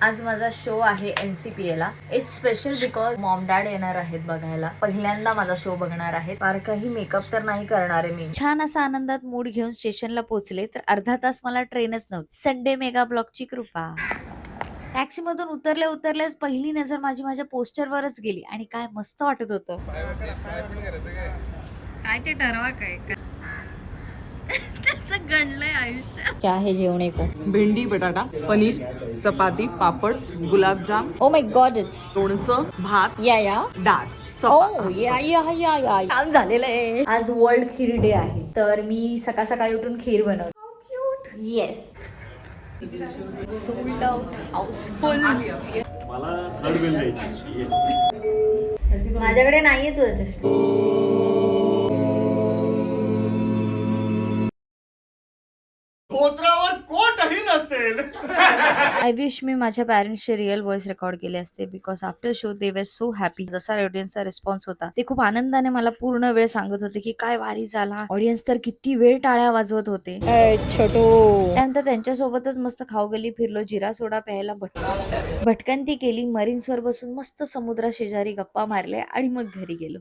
आज माझा शो आहे NCPA ला. It's special because Maugham dad येणार आहेत बघायला. पहिल्यांदा माझा शो बघणार आहेत. फार काही मेकअप तर नाही करणार आहे मी. छान असा आनंदात मूड घेऊन स्टेशनला पोहोचले तर अर्धा तास मला ट्रेनच नव्हती. संडे मेगा ब्लॉकची कृपा. टॅक्सी मधून उतरल्याच पहिली नजर माझ्या पोस्टरवरच गेली आणि काय मस्त वाटत होतं. काय ते ठरवा काय त्याचं गणलंय आयुष्य. क्या है जेवणे को? भेंडी बटाटा पनीर चपाती पापड गुलाबजाम ओ माय गॉड इट्स लोणचं भात या डाळ ओ या काम झालेलं आहे. आज वर्ल्ड खीर डे आहे तर मी सकाळी उठून खीर बनवली. Yes sold out house full. मला थर्ड वेल द्यायची. माझ्याकडे नाहीये तुझ्या. धोत्रावर कोटही नसेल. आय विश मी माझ्या पॅरेंट्सचे रिअल व्हॉइस रेकॉर्ड केले असते बिकॉज आफ्टर शो दे वर सो हॅपी. जसा ऑडियन्सचा रिस्पॉन्स होता ते खूप आनंदाने मला पूर्ण वेळ सांगत होते की काय वारी झाला. ऑडियन्स तर किती वेळ टाळ्या वाजवत होते. छोटो. त्यानंतर त्यांच्यासोबतच मस्त खाऊगल्ली फिरलो. जिरा सोडा प्यायला भटकंती केली. मरीन्स वर बसून मस्त समुद्रा शेजारी गप्पा मारल्या आणि मग घरी गेलो.